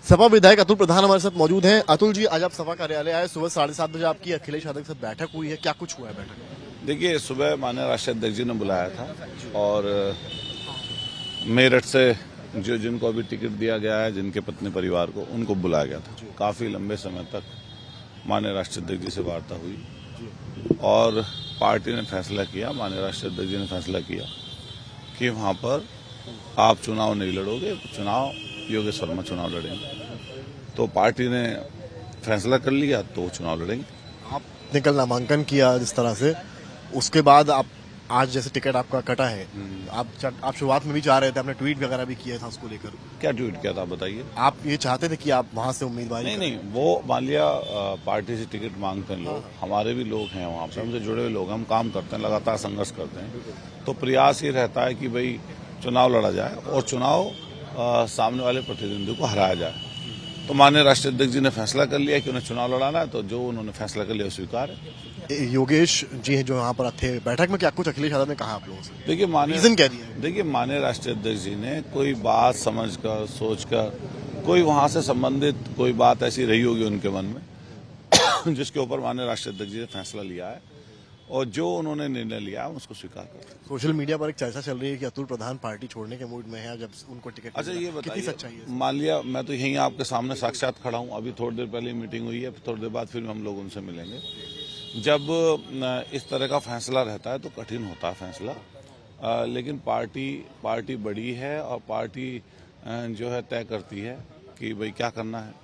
सपा विधायक अतुल प्रधान हमारे साथ मौजूद हैं। अतुल जी, आज आप सपा कार्यालय आए, सुबह 7:30 बजे आपकी अखिलेश यादव के साथ बैठक हुई है, क्या कुछ हुआ है बैठक में? देखिए, सुबह माननीय राष्ट्रीय अध्यक्ष जी ने बुलाया था और मेरठ से जिनको अभी टिकट दिया गया है, जिनके पत्नी परिवार को, उनको बुलाया गया था। काफी लंबे समय तक माननीय राष्ट्रीय अध्यक्ष जी से वार्ता हुई और पार्टी ने फैसला किया, माननीय राष्ट्रीय अध्यक्ष जी ने फैसला किया कि वहां पर आप चुनाव नहीं लड़ोगे, चुनाव योगेश वर्मा चुनाव लड़ेंगे। तो पार्टी ने फैसला कर लिया तो चुनाव लड़ेंगे। आपने कल नामांकन किया जिस तरह से, उसके बाद आप आज जैसे टिकट आपका कटा है, आप शुरुआत में भी चाह रहे थे, आपने ट्वीट वगैरह भी किया था उसको लेकर। क्या ट्वीट किया था बताइए? आप ये चाहते थे कि आप वहां से उम्मीदवार? नहीं, वो मान लिया पार्टी से टिकट मांगते हैं लोग, हमारे भी लोग हैं वहाँ पे, हमसे जुड़े हुए लोग, हम काम करते हैं, लगातार संघर्ष करते हैं। तो प्रयास ये रहता है कि भाई चुनाव लड़ा जाए और चुनाव सामने वाले प्रतिद्वंदी को हराया जाए। तो माननीय राष्ट्रीय अध्यक्ष जी ने फैसला कर लिया कि उन्हें चुनाव लड़ाना है, तो जो उन्होंने फैसला कर लिया स्वीकार है। योगेश जी हैं जो यहाँ पर थे बैठक में, क्या कुछ अखिलेश यादव ने कहा आप लोगों से? देखिए, रीजन क्या दिया? देखिए, माननीय राष्ट्रीय अध्यक्ष जी ने कोई बात समझकर, सोचकर, कोई वहां से संबंधित कोई बात ऐसी रही होगी उनके मन में जिसके ऊपर माननीय राष्ट्रीय अध्यक्ष जी ने फैसला लिया है और जो उन्होंने निर्णय लिया है उसको स्वीकार करते हैं। सोशल मीडिया पर एक चर्चा चल रही है कि अतुल प्रधान पार्टी छोड़ने के मूड में है जब उनको टिकट। अच्छा, ये कितनी बताइए, सच्चाई है? मान लिया मैं तो यहीं आपके सामने साक्षात खड़ा हूं, अभी थोड़ी देर पहले मीटिंग हुई है, थोड़ी देर बाद फिर हम लोग उनसे मिलेंगे। जब इस तरह का फैसला रहता है तो कठिन होता है फैसला, लेकिन पार्टी बड़ी है और पार्टी जो है तय करती है कि भाई क्या करना है।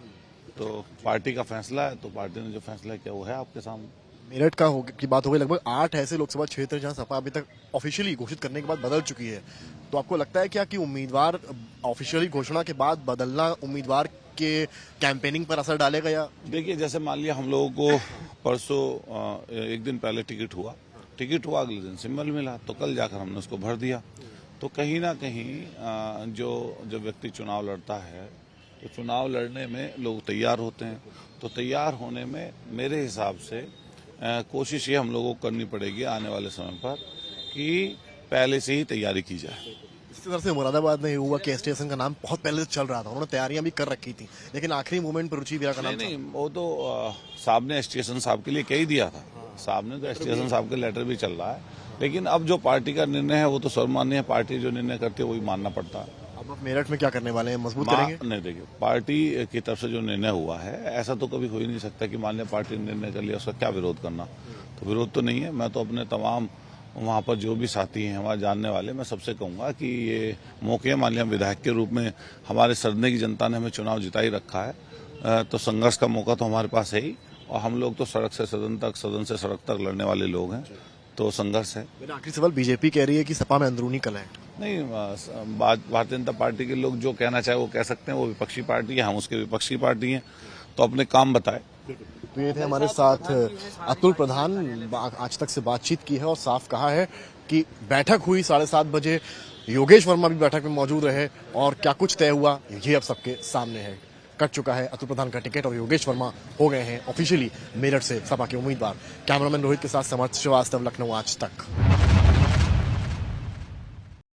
तो पार्टी का फैसला है, तो पार्टी ने जो फैसला किया वो है आपके सामने। मेरठ की बात हो गई, लगभग 8 ऐसे लोकसभा क्षेत्र जहां सपा अभी तक ऑफिशियली घोषित करने के बाद बदल चुकी है। तो आपको लगता है क्या कि उम्मीदवार ऑफिशियली घोषणा के बाद बदलना उम्मीदवार के कैंपेनिंग पर असर डालेगा? या देखिए, जैसे मान लिया हम लोगों को परसों एक दिन पहले टिकट हुआ, अगले दिन सिंबल मिला, तो कल जाकर हमने उसको भर दिया। तो कहीं ना कहीं जो व्यक्ति चुनाव लड़ता है तो चुनाव लड़ने में लोग तैयार होते हैं। तो तैयार होने में मेरे हिसाब से कोशिश ये हम लोगों को करनी पड़ेगी आने वाले समय पर कि पहले से ही तैयारी की जाए। इसी तरह से मुरादाबाद में ये हुआ कि एसटीएसएन का नाम बहुत पहले से चल रहा था, उन्होंने तैयारियां भी कर रखी थी, लेकिन आखिरी मोमेंट पर रुचि वीरा का नाम नहीं, वो तो साहब ने एसटीएसएन साहब के लिए कह ही दिया था। साहब ने तो एसटीएसएन साहब के लेटर भी चल रहा है, लेकिन अब जो पार्टी का निर्णय है वो तो सर्वमान्य पार्टी जो निर्णय करती है वही मानना पड़ता है। अब आप मेरठ में क्या करने वाले हैं, मजबूत करेंगे? नहीं, देखिए, पार्टी की तरफ से जो निर्णय हुआ है, ऐसा तो कभी हो ही नहीं सकता कि मान लिया पार्टी ने निर्णय कर लिया उसका क्या विरोध करना। तो विरोध तो नहीं है। मैं तो अपने तमाम वहाँ पर जो भी साथी हैं, हमारे जानने वाले, मैं सबसे कहूँगा कि ये मौके, मान लिया विधायक के रूप में हमारे सदन की जनता ने हमें चुनाव जिता ही रखा है, तो संघर्ष का मौका तो हमारे पास है ही। और हम लोग तो सड़क से सदन तक, सदन से सड़क तक लड़ने वाले लोग हैं, तो संघर्ष है। मेरा आखिरी सवाल, बीजेपी कह रही है कि सपा में अंदरूनी कलह है। नहीं, भारतीय जनता पार्टी के लोग जो कहना चाहे वो कह सकते हैं, वो विपक्षी पार्टी है, हम उसके विपक्षी पार्टी हैं, तो अपने काम बताए। तो ये थे हमारे साथ अतुल प्रधान, आज तक से बातचीत की है और साफ कहा है कि बैठक हुई 7:30 बजे, योगेश वर्मा भी बैठक में मौजूद रहे और क्या कुछ तय हुआ ये अब सबके सामने है। कट चुका है अतुल प्रधान का टिकट और योगेश वर्मा हो गए हैं ऑफिशियली मेरठ से सपा के उम्मीदवार। कैमरामैन रोहित के साथ समर्थ श्रीवास्तव, लखनऊ आज तक।